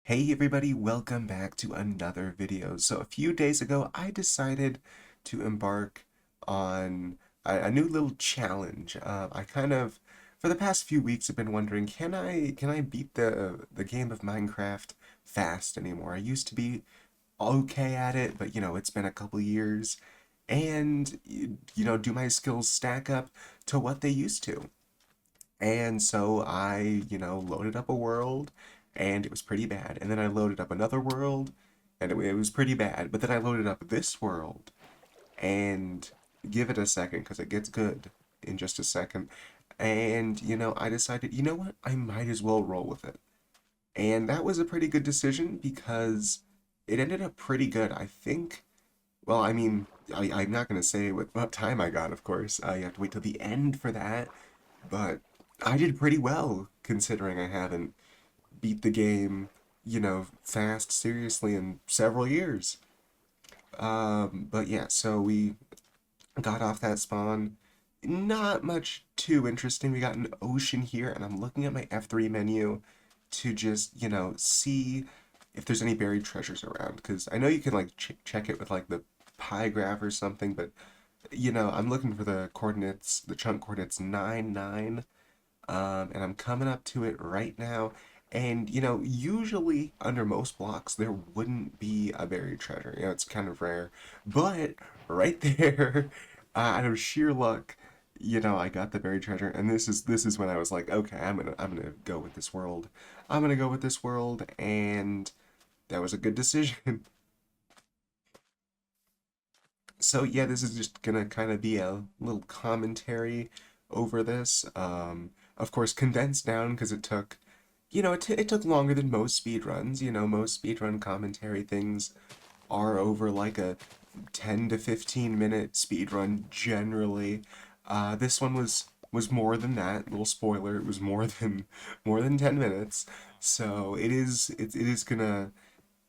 Hey everybody, welcome back to another video. So a few days ago, I decided to embark on a new little challenge. For the past few weeks, have been wondering, can I beat the game of Minecraft fast anymore? I used to be okay at it, but it's been a couple years, and do my skills stack up to what they used to? And so I, loaded up a world and it was pretty bad. And then I loaded up another world and it was pretty bad. But then I loaded up this world and give it a second because it gets good in just a second. And, I decided, you know what? I might as well roll with it. And that was a pretty good decision because it ended up pretty good. I think, well, I mean, I'm not going to say what time I got, of course. You have to wait till the end for that. But I did pretty well considering I haven't beat the game, fast, seriously in several years. But yeah, so we got off that spawn. Not much too interesting. We got an ocean here, and I'm looking at my F3 menu to just, see if there's any buried treasures around. Because I know you can, like, check it with, like, the pie graph or something, but, I'm looking for the coordinates, the chunk coordinates 9, 9. And I'm coming up to it right now. And, usually under most blocks, there wouldn't be a buried treasure. It's kind of rare. But right there, out of sheer luck, I got the buried treasure. And this is when I was like, okay, I'm gonna go with this world. I'm gonna go with this world, and that was a good decision. So yeah, this is just gonna kind of be a little commentary over this. Of course, condensed down because it took, it took longer than most speed runs. Most speedrun commentary things are over like a 10 to 15 minute speed run generally. This one was more than that. Little spoiler, it was more than 10 minutes. So it is gonna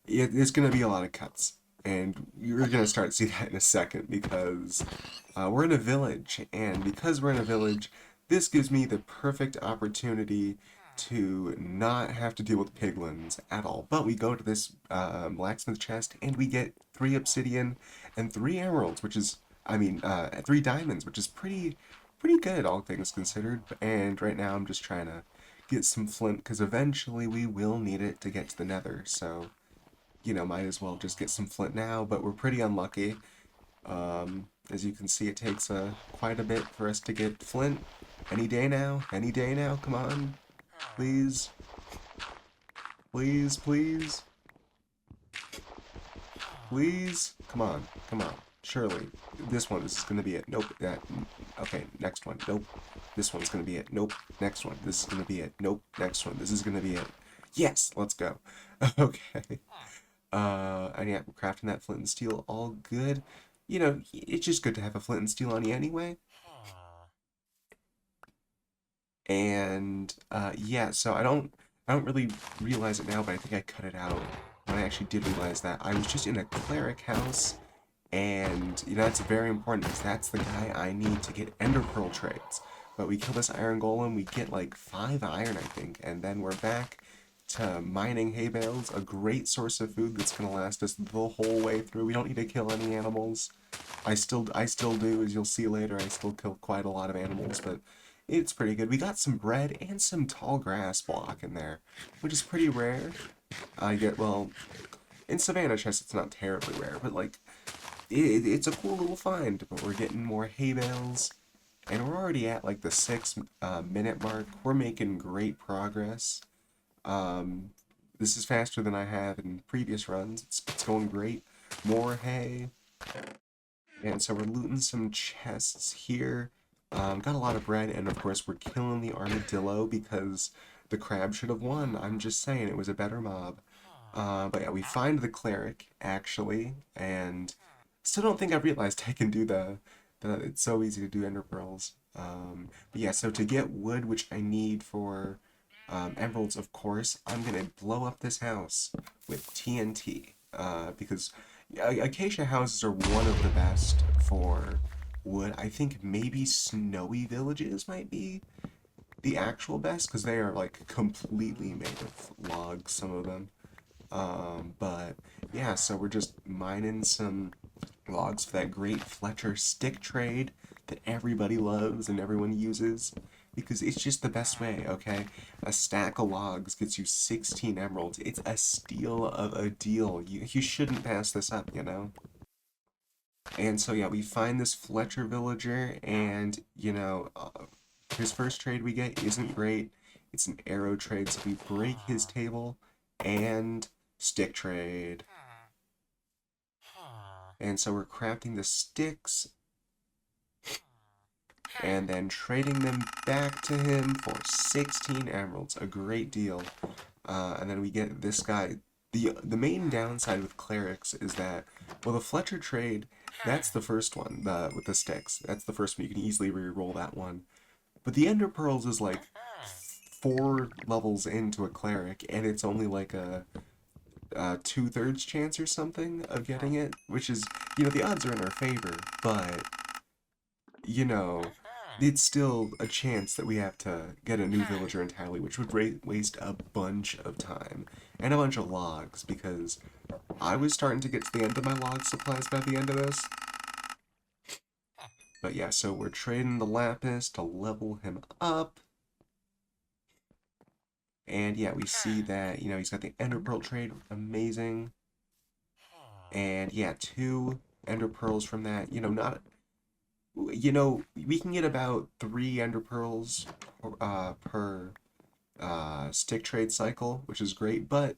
be a lot of cuts, and you're gonna start to see that in a second because we're in a village, and because we're in a village, this gives me the perfect opportunity to not have to deal with piglins at all. But we go to this blacksmith chest, and we get 3 obsidian and 3 emeralds, which is, I mean, 3 diamonds, which is pretty good, all things considered. And right now, I'm just trying to get some flint because eventually we will need it to get to the nether. So might as well just get some flint now, but we're pretty unlucky. As you can see, it takes quite a bit for us to get flint. Any day now, come on. Please, please, please, please. Come on. Surely, this is gonna be it. Nope, okay, next one. Nope, this one's gonna be it. Nope, next one. This is gonna be it. Nope, next one. This is gonna be it. Yes, let's go. Okay. And yeah, we're crafting that flint and steel, all good. It's just good to have a flint and steel on you anyway. And yeah, so I don't really realize it now, but I think I cut it out when I actually did realize that I was just in a cleric house, and that's very important because that's the guy I need to get ender pearl trades. But we kill this iron golem, we get like 5 iron, I think, and then we're back to mining hay bales, a great source of food that's gonna last us the whole way through. We don't need to kill any animals. I still do, as you'll see later. I still kill quite a lot of animals, but it's pretty good. We got some bread and some tall grass block in there, which is pretty rare. Well, in Savannah chest it's not terribly rare, but like it's a cool little find. But we're getting more hay bales, and we're already at like the 6 minute mark. We're making great progress. Um, this is faster than I have in previous runs. It's going great. More hay. And so we're looting some chests here. Got a lot of bread, and of course we're killing the armadillo because the crab should have won. I'm just saying, it was a better mob. But yeah, we find the cleric, actually, and still don't think I've realized I can do it's so easy to do ender pearls. But yeah, so to get wood, which I need for emeralds, of course, I'm gonna blow up this house with TNT. Because acacia houses are one of the best for wood. I think maybe snowy villages might be the actual best because they are like completely made of logs, some of them. But yeah, so we're just mining some logs for that great Fletcher stick trade that everybody loves and everyone uses because it's just the best way, okay? A stack of logs gets you 16 emeralds. It's a steal of a deal. You shouldn't pass this up, you know? And so, yeah, we find this Fletcher villager, and, his first trade we get isn't great. It's an arrow trade, so we break his table and stick trade. And so we're crafting the sticks and then trading them back to him for 16 emeralds. A great deal. And then we get this guy. The main downside with clerics is that, well, the Fletcher trade, that's the first one, with the sticks. That's the first one. You can easily re-roll that one. But the Ender Pearls is like 4 levels into a cleric, and it's only like a 2/3 chance or something of getting it, which is, the odds are in our favor, but you know, it's still a chance that we have to get a new villager entirely, which would waste a bunch of time and a bunch of logs, because I was starting to get to the end of my log supplies by the end of this. But yeah, so we're trading the lapis to level him up. And yeah, we see that, he's got the ender pearl trade, amazing. And yeah, 2 ender pearls from that, not we can get about 3 ender pearls per stick trade cycle, which is great. But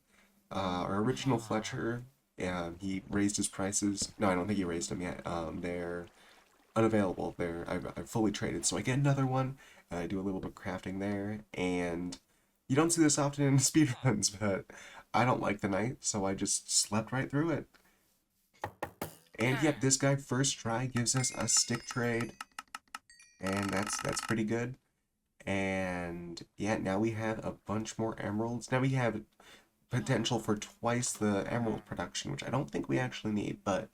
our original Fletcher, he raised his prices. No, I don't think he raised them yet. They're unavailable. I've fully traded, so I get another one. I do a little bit of crafting there, and you don't see this often in speedruns, but I don't like the night, so I just slept right through it. And yep, this guy first try gives us a stick trade, and that's pretty good. And yeah, now we have a bunch more emeralds. Now we have potential for twice the emerald production, which I don't think we actually need, but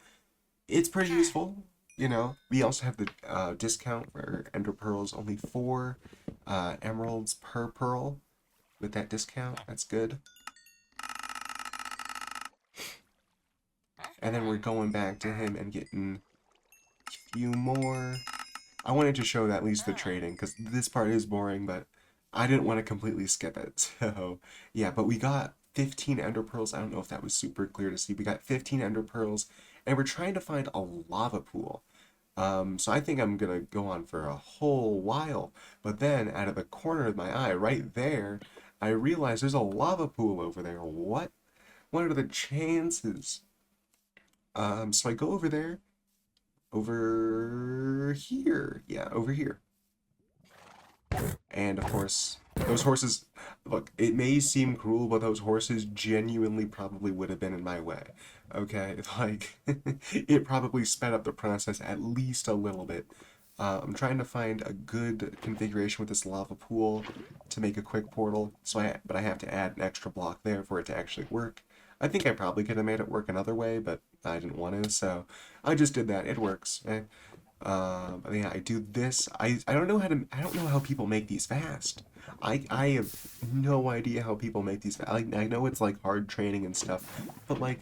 it's pretty useful. We also have the discount for ender pearls, only 4 emeralds per pearl with that discount. That's good. And then we're going back to him and getting a few more. I wanted to show at least the trading, because this part is boring, but I didn't want to completely skip it. So, yeah, but we got 15 ender pearls. I don't know if that was super clear to see. We got 15 ender pearls, and we're trying to find a lava pool. So I think I'm going to go on for a whole while. But then, out of the corner of my eye, right there, I realize there's a lava pool over there. What? What are the chances? So I go over there, over here. Yeah, over here. And of course, those horses, look, it may seem cruel, but those horses genuinely probably would have been in my way. Okay? Like, it probably sped up the process at least a little bit. I'm trying to find a good configuration with this lava pool to make a quick portal, but I have to add an extra block there for it to actually work. I think I probably could have made it work another way, but I didn't want to, so I just did that. It works. Yeah, I do this. I don't know I don't know how people make these fast. I have no idea how people make these fast. I know it's like hard training and stuff, but like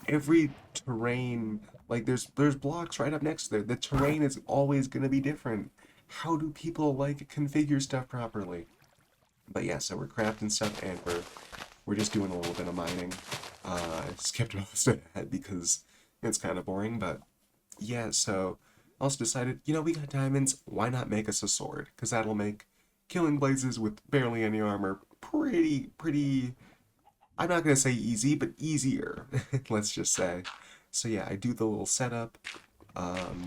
every terrain, like there's blocks right up next to there. The terrain is always gonna be different. How do people like configure stuff properly? But yeah, so we're crafting stuff, and we're just doing a little bit of mining. I skipped most of that because it's kind of boring, but yeah, so I also decided, we got diamonds, why not make us a sword? Because that'll make killing blazes with barely any armor pretty, I'm not going to say easy, but easier, let's just say. So yeah, I do the little setup,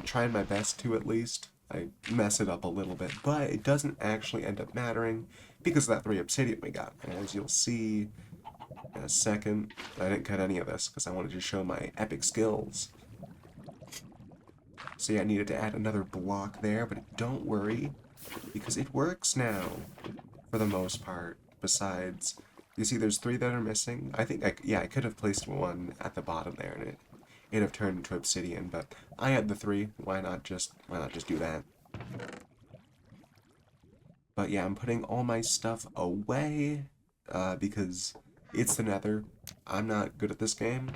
trying my best to at least. I mess it up a little bit, but it doesn't actually end up mattering because of that 3 obsidian we got. And as you'll see in a second, I didn't cut any of this because I wanted to show my epic skills. So yeah, I needed to add another block there, but don't worry, because it works now, for the most part. Besides, you see there's 3 that are missing. I think, I could have placed one at the bottom there, and it'd have turned into obsidian, but I had the 3, why not just do that? But yeah, I'm putting all my stuff away, because it's the nether. I'm not good at this game,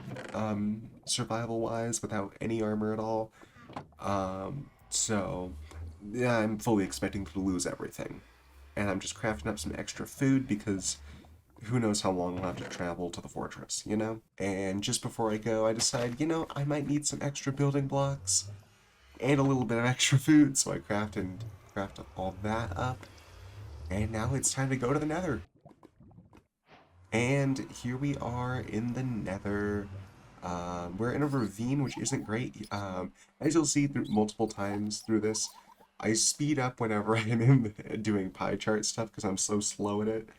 survival-wise, without any armor at all. So yeah, I'm fully expecting to lose everything. And I'm just crafting up some extra food because who knows how long I'll have to travel to the fortress, you know? And just before I go, I decide, I might need some extra building blocks and a little bit of extra food, so I craft all that up. And now it's time to go to the Nether. And here we are in the Nether. We're in a ravine, which isn't great. As you'll see through multiple times through this, I speed up whenever I'm doing pie chart stuff because I'm so slow at it,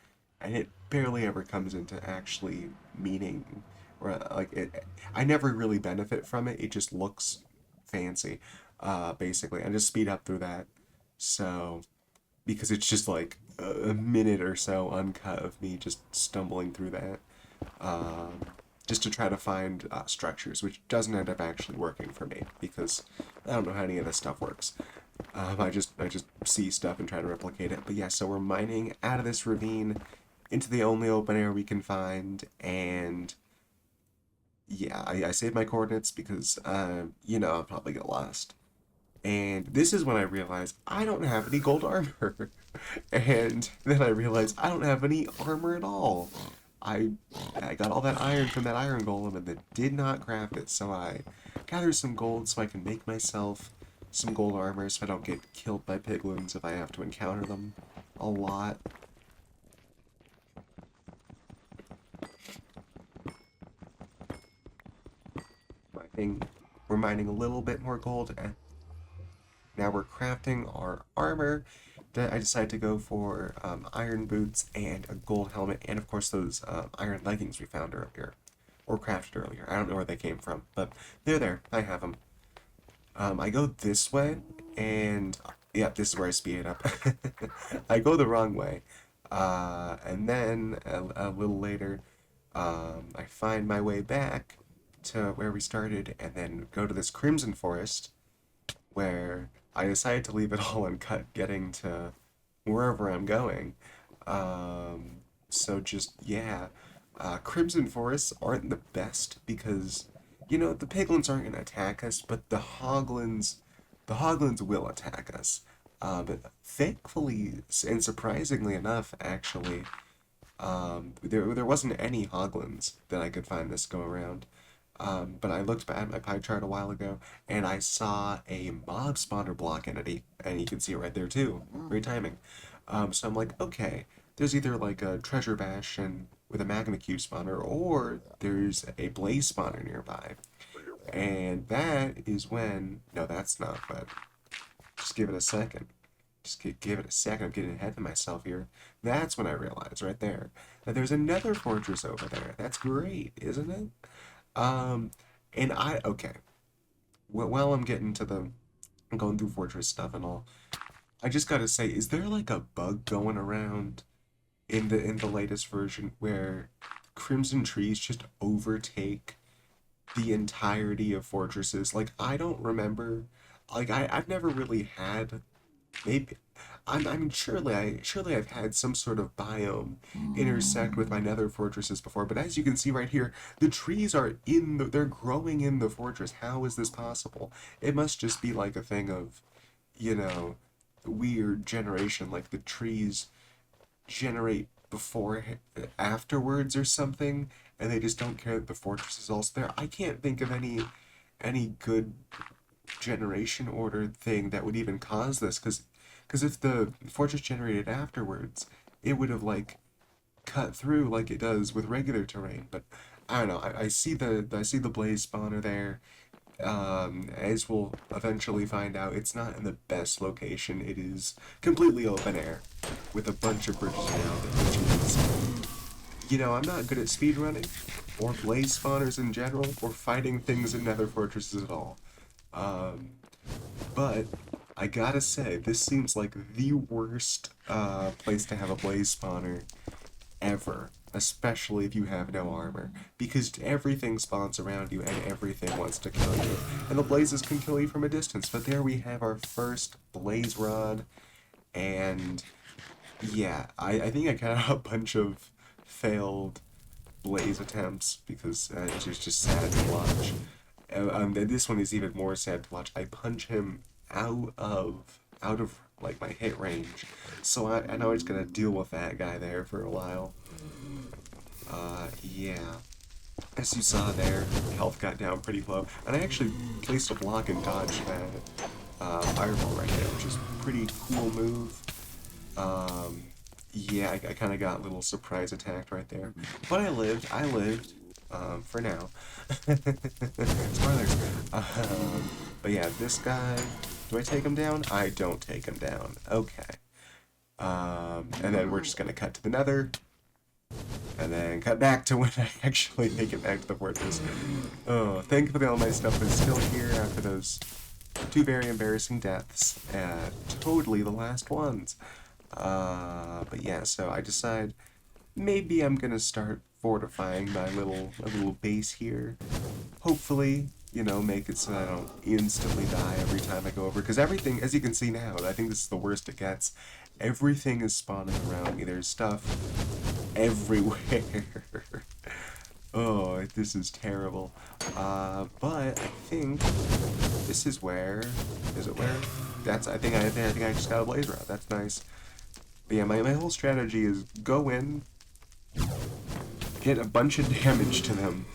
and it barely ever comes into actually meaning, or like it. I never really benefit from it. It just looks fancy, basically. I just speed up through that. So because it's just like a minute or so uncut of me just stumbling through that, um, just to try to find structures, which doesn't end up actually working for me because I don't know how any of this stuff works. I just see stuff and try to replicate it. But yeah, so we're mining out of this ravine into the only open air we can find, and yeah, I saved my coordinates because I'll probably get lost. And this is when I realized I don't have any gold armor. And then I realized I don't have any armor at all. I I got all that iron from that iron golem and then did not craft it, so I gathered some gold so I can make myself some gold armor so I don't get killed by piglins if I have to encounter them a lot. Mining, we're mining a little bit more gold, and now we're crafting our armor. I decided to go for iron boots and a gold helmet, and of course those iron leggings we found earlier, or crafted earlier. I don't know where they came from, but they're there. I have them. I go this way, and yeah, this is where I speed it up. I go the wrong way, and then a little later, I find my way back to where we started, and then go to this crimson forest where I decided to leave it all uncut getting to wherever I'm going. So just, yeah. Crimson forests aren't the best because, the piglins aren't going to attack us, but the hoglins will attack us. But thankfully and surprisingly enough, actually, there wasn't any hoglins that I could find this go around. But I looked at my pie chart a while ago, and I saw a mob spawner block entity, and you can see it right there too. Great timing. So I'm like, okay, there's either like a treasure bastion with a magma cube spawner, or there's a blaze spawner nearby. And that is when, no, that's not, but just give it a second. Give it a second. I'm getting ahead of myself here. That's when I realized right there that there's another fortress over there. That's great, isn't it? Um, and okay, while I'm getting to I'm going through fortress stuff and all, I just gotta say, is there like a bug going around in the latest version where crimson trees just overtake the entirety of fortresses? Like, I don't remember, like, I've never really had, maybe, I mean, surely I've had some sort of biome intersect with my nether fortresses before, but as you can see right here, the trees are they're growing in the fortress. How is this possible? It must just be like a thing of, you know, weird generation, like the trees generate before, afterwards or something, and they just don't care that the fortress is also there. I can't think of any good generation order thing that would even cause this, because if the fortress generated afterwards, it would have like cut through like it does with regular terrain. But I don't know. I see the blaze spawner there. As we'll eventually find out, it's not in the best location. It is completely open air with a bunch of bridges around it, which is, I'm not good at speedrunning or blaze spawners in general or fighting things in nether fortresses at all. Um, but I gotta say, this seems like the worst place to have a blaze spawner ever, especially if you have no armor, because everything spawns around you and everything wants to kill you, and the blazes can kill you from a distance. But there we have our first blaze rod, and yeah, I think I got a bunch of failed blaze attempts because it's just sad to watch. This one is even more sad to watch. I punch him out of like my hit range, so I know it's gonna deal with that guy there for a while. Yeah. As you saw there, health got down pretty low, and I actually placed a block and dodged that fireball right there, which is a pretty cool move. Um, yeah, I kind of got a little surprise attacked right there. But I lived, for now. Spoilers. But yeah, this guy, do I take him down? I don't take him down. Okay. And then we're just gonna cut to the nether, and then cut back to when I actually make it back to the fortress. Oh, thankfully all my stuff is still here after those two very embarrassing deaths. Totally the last ones. But yeah, so I decide maybe I'm gonna start fortifying my little base here. Hopefully, make it so I don't instantly die every time I go over. Because everything, as you can see now, I think this is the worst it gets. Everything is spawning around me. There's stuff everywhere. Oh, this is terrible. But I think this is where. Is it where? I think I just got a blaze rod. That's nice. But yeah, my whole strategy is go in, get a bunch of damage to them,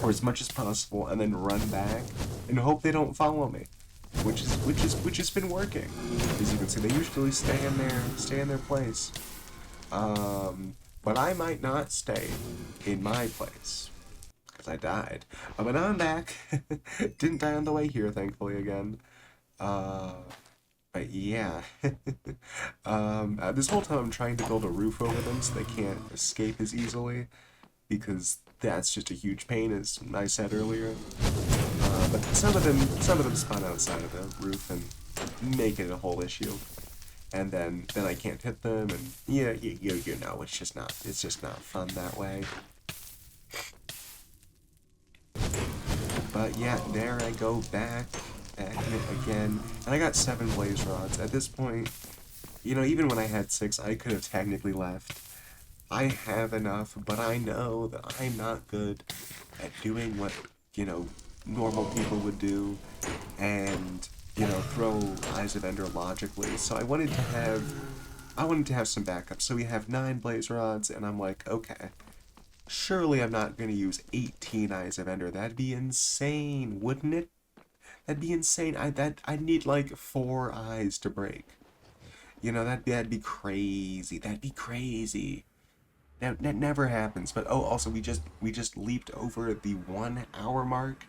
or as much as possible, and then run back and hope they don't follow me, which has been working. As you can see, they usually stay in their place. But I might not stay in my place because I died. But now I'm back. Didn't die on the way here, thankfully again. Uh, but yeah, this whole time I'm trying to build a roof over them so they can't escape as easily, because that's just a huge pain, as I said earlier. But some of them spawn outside of the roof and make it a whole issue, and then I can't hit them, and yeah, you know, it's just not fun that way. But yeah, there I go back in it again, and I got 7 blaze rods. At this point, even when I had 6, I could have technically left. I have enough, but I know that I'm not good at doing what, normal people would do, and, throw Eyes of Ender logically. So I wanted to have some backup. So we have 9 blaze rods, and I'm like, okay, surely I'm not going to use 18 Eyes of Ender. That'd be insane, wouldn't it? That'd be insane. I'd need like 4 eyes to break. That'd be crazy. That'd be crazy. That never happens. But oh, also we just leaped over the 1 hour mark.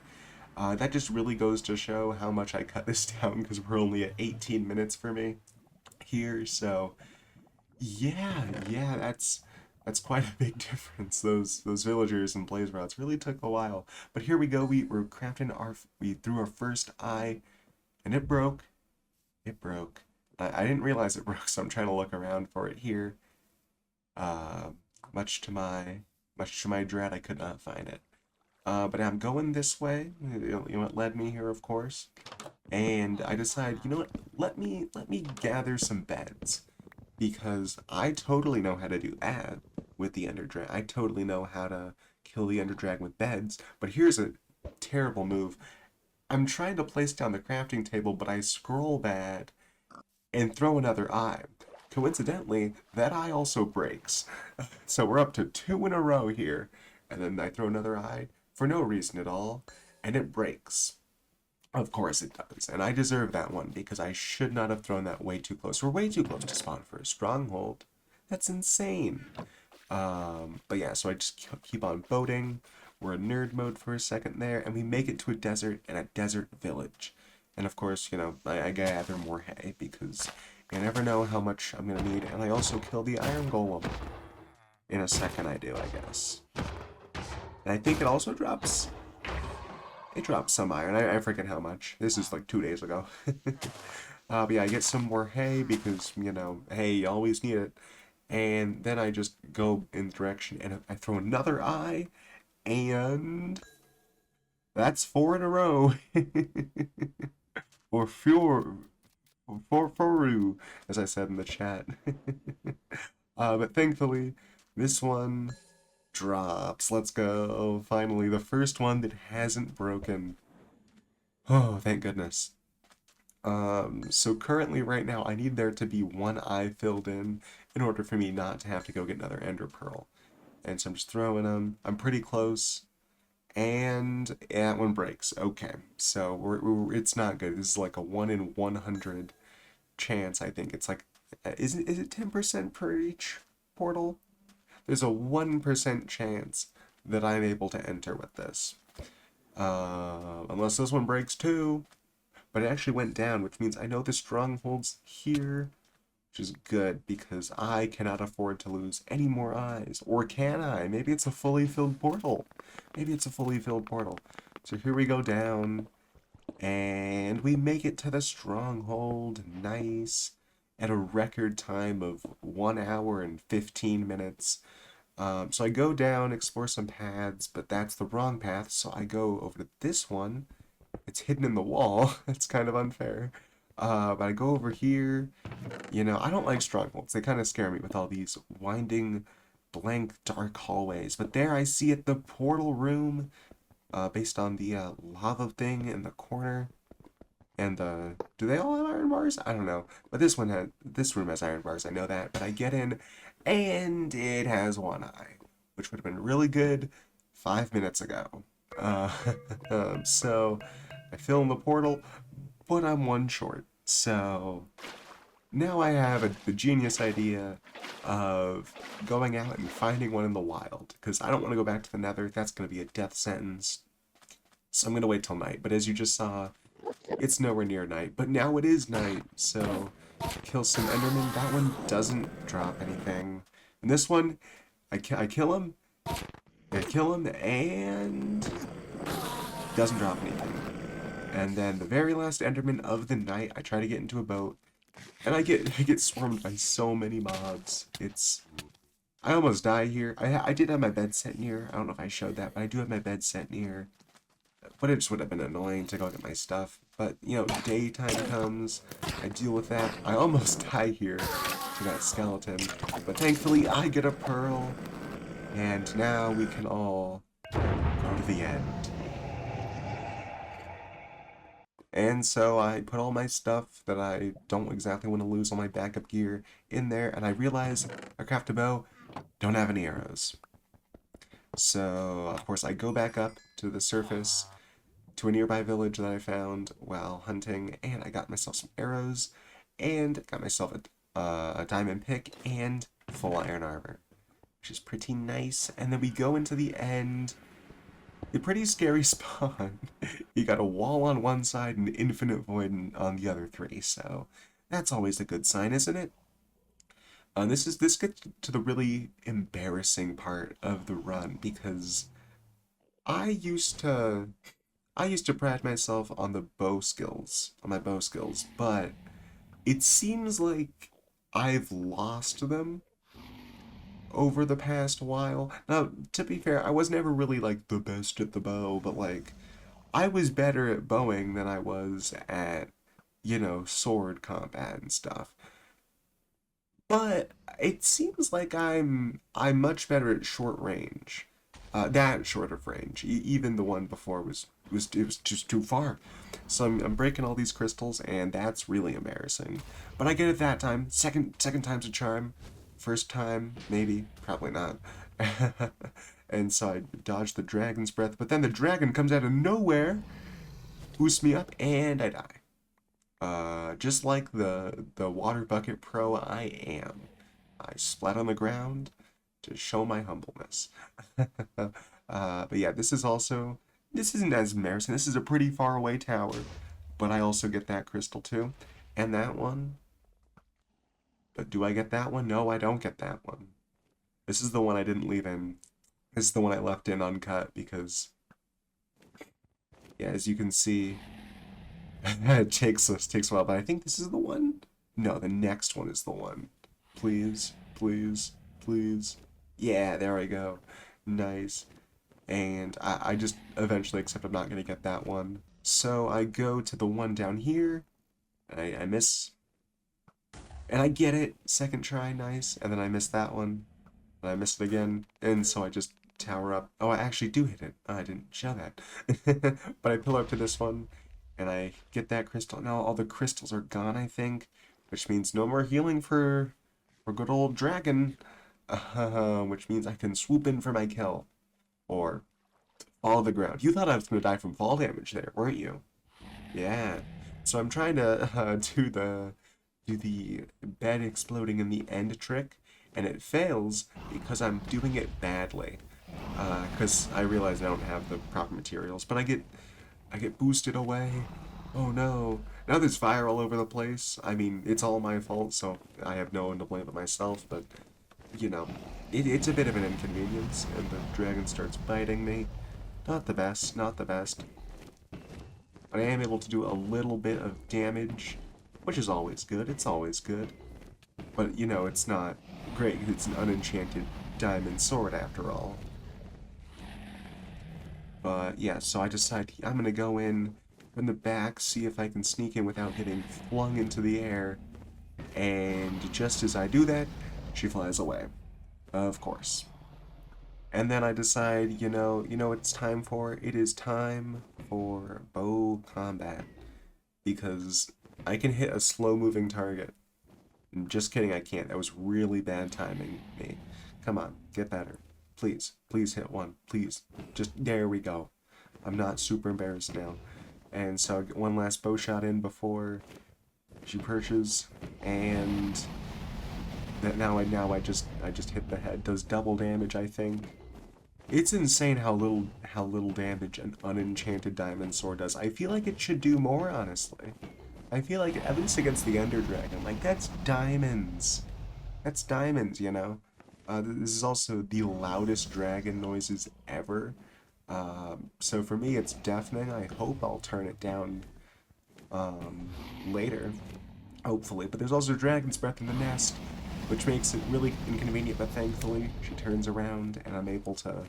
That just really goes to show how much I cut this down, because we're only at 18 minutes for me here. So yeah, that's quite a big difference. Those villagers and blaze rods really took a while. But here we go. We threw our first eye, and it broke. It broke. I didn't realize it broke, so I'm trying to look around for it here. Uh, much to my dread, I could not find it. But I'm going this way. What led me here, of course. And I decide, what? Let me gather some beds, because I totally know how to do that with the Ender Dragon. I totally know how to kill the Ender Dragon with beds. But here's a terrible move. I'm trying to place down the crafting table, but I scroll bad and throw another eye. Coincidentally, that eye also breaks. So we're up to 2 in a row here. And then I throw another eye for no reason at all, and it breaks. Of course it does. And I deserve that one, because I should not have thrown that way too close. We're way too close to spawn for a stronghold. That's insane. But yeah, so I just keep on boating. We're in nerd mode for a second there, and we make it to a desert and a desert village. And of course, I gather more hay, because you never know how much I'm going to need. And I also kill the iron golem. In a second I do, I guess. And I think it also drops... It drops some iron. I forget how much. This is like 2 days ago. But yeah, I get some more hay, because, hay, you always need it. And then I just go in the direction, and I throw another eye, and that's 4 in a row. Or foru, as I said in the chat. But thankfully, this one drops. Let's go. Finally, the first one that hasn't broken. Oh, thank goodness. So currently right now I need there to be one eye filled in order for me not to have to go get another ender pearl. And so I'm just throwing them. I'm pretty close. And yeah, that one breaks. Okay, so it's not good. This is like a 1 in 100 chance, I think. It's like, is it 10% per each portal? There's a 1% chance that I'm able to enter with this. Unless this one breaks too. But it actually went down, which means I know the stronghold's here, which is good because I cannot afford to lose any more eyes. Or can I? Maybe it's a fully filled portal. Maybe it's a fully filled portal. So here we go down, and we make it to the stronghold. Nice. At a record time of 1 hour and 15 minutes. So I go down, explore some paths, but that's the wrong path, so I go over to this one. It's hidden in the wall. It's kind of unfair. But I go over here. You know, I don't like strongholds. They kind of scare me with all these winding, blank, dark hallways. But there I see it, the portal room, based on the lava thing in the corner. And do they all have iron bars? I don't know. But this room has iron bars. I know that. But I get in, and it has one eye, which would have been really good 5 minutes ago. Uh, so I fill in the portal, but I'm one short. So now I have the genius idea of going out and finding one in the wild, because I don't want to go back to the nether. That's going to be a death sentence. So I'm going to wait till night. But as you just saw, it's nowhere near night. But now it is night, so kill some endermen. That one doesn't drop anything. And this one, I kill him, and doesn't drop anything. And then the very last enderman of the night, I try to get into a boat, and I get swarmed by so many mobs. I almost die here. I did have my bed set near. I don't know if I showed that, but I do have my bed set near. But it just would have been annoying to go get my stuff. But, you know, daytime comes, I deal with that. I almost die here to that skeleton. But thankfully, I get a pearl. And now we can all go to the end. And so I put all my stuff that I don't exactly want to lose, all my backup gear, in there. And I realize I craft a bow, don't have any arrows. So, of course, I go back up to the surface, to a nearby village that I found while hunting, and I got myself some arrows, and got myself a diamond pick, and full iron armor, which is pretty nice. And then we go into the end. A pretty scary spawn. You got a wall on one side and infinite void on the other three, so that's always a good sign, isn't it? This gets to the really embarrassing part of the run, because I used to pride myself on my bow skills, but it seems like I've lost them over the past while. Now, to be fair, I was never really like the best at the bow, but like I was better at bowing than I was at, you know, sword combat and stuff. But it seems like I'm much better at short range. That short of range. Even the one before was just too far. So I'm breaking all these crystals, and that's really embarrassing. But I get it that time. Second time's a charm. First time, maybe, probably not. And so I dodge the dragon's breath, but then the dragon comes out of nowhere, boosts me up, and I die. Just like the water bucket pro I am. I splat on the ground to show my humbleness. But yeah, this isn't as embarrassing. This is a pretty far away tower, but I also get that crystal too. And that one. But do I get that one? No, I don't get that one. This is the one I didn't leave in. This is the one I left in uncut because, yeah, as you can see, it takes a while, but I think this is the one. No, the next one is the one. Please, please, please. Yeah, there I go. Nice. And I just eventually accept I'm not going to get that one. So I go to the one down here, and I miss, and I get it. Second try, nice. And then I miss that one, and I miss it again. And so I just tower up. Oh, I actually do hit it. Oh, I didn't show that. But I pillar up to this one, and I get that crystal. Now all the crystals are gone, I think, which means no more healing for good old dragon. Which means I can swoop in for my kill. Or fall to the ground. You thought I was going to die from fall damage there, weren't you? Yeah. So I'm trying to do the bed exploding in the end trick, and it fails because I'm doing it badly. Because I realize I don't have the proper materials, but I get boosted away. Oh no! Now there's fire all over the place. I mean, it's all my fault, so I have no one to blame but myself. But you know, it's a bit of an inconvenience, and the dragon starts biting me. Not the best, not the best. But I am able to do a little bit of damage, which is always good. It's always good. But, it's not great. It's an unenchanted diamond sword after all. But, yeah, so I decide I'm going to go in from the back, see if I can sneak in without getting flung into the air. And just as I do that, she flies away. Of course. And then I decide, what it's time for? It is time for bow combat. Because I can hit a slow-moving target. Just kidding, I can't. That was really bad timing, me. Come on, get better. Please, please hit one. Please. Just, there we go. I'm not super embarrassed now. And so I get one last bow shot in before she perches, and now I just hit the head. Does double damage, I think. It's insane how little damage an unenchanted diamond sword does. I feel like it should do more, honestly. I feel like, at least against the Ender Dragon, like, that's diamonds. That's diamonds, this is also the loudest dragon noises ever. So for me, it's deafening. I hope I'll turn it down later, hopefully. But there's also Dragon's Breath in the nest, which makes it really inconvenient, but thankfully she turns around and I'm able to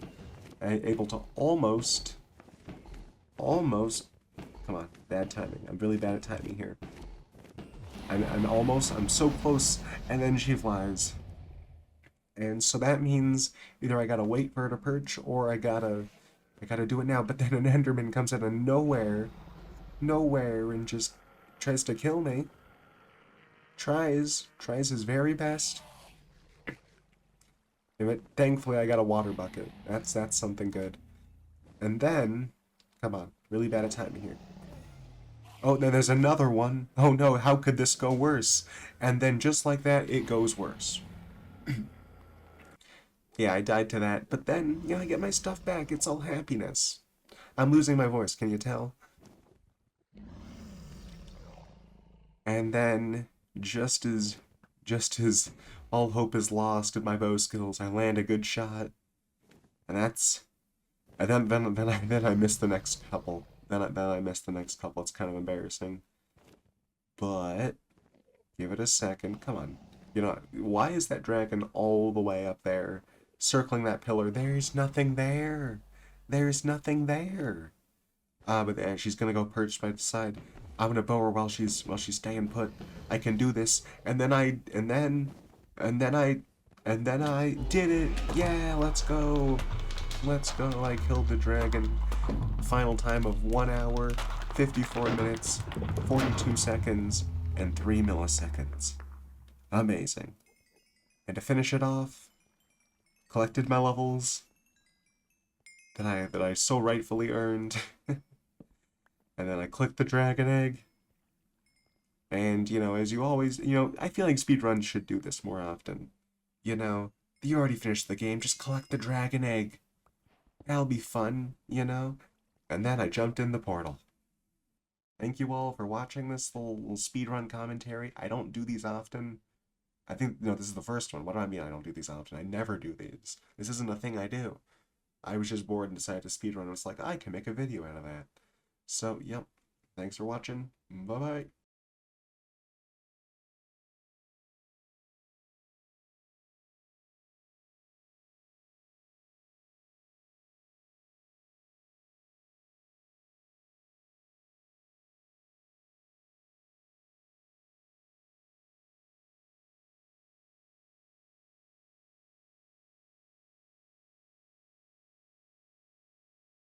almost, come on, bad timing. I'm really bad at timing here. I'm so close, and then she flies. And so that means either I gotta wait for her to perch, or I gotta do it now. But then an Enderman comes out of nowhere, and just tries to kill me. Tries his very best. But thankfully I got a water bucket. That's something good. And then, come on, really bad at timing here. Oh, then there's another one. Oh no, how could this go worse? And then just like that, it goes worse. Yeah, I died to that, but then, I get my stuff back. It's all happiness. I'm losing my voice, can you tell? And then, just as all hope is lost in my bow skills, I land a good shot. And then I miss the next couple. Then I miss the next couple. It's kind of embarrassing. But give it a second. Come on. Why is that dragon all the way up there, circling that pillar? There's nothing there. There's nothing there. But she's gonna go perch by the side. I'm gonna bow her while she's staying put. I can do this. And then I did it. Yeah, let's go. Let's go. I killed the dragon. Final time of 1 hour, 54 minutes, 42 seconds, and 3 milliseconds. Amazing. And to finish it off, collected my levels that I so rightfully earned. And then I clicked the dragon egg. And, as you always, I feel like speedruns should do this more often. You already finished the game, just collect the dragon egg. That'll be fun, And then I jumped in the portal. Thank you all for watching this little speedrun commentary. I don't do these often. I think, this is the first one. What do I mean I don't do these often? I never do these. This isn't a thing I do. I was just bored and decided to speedrun. I was like, I can make a video out of that. So, yep. Thanks for watching. Bye-bye.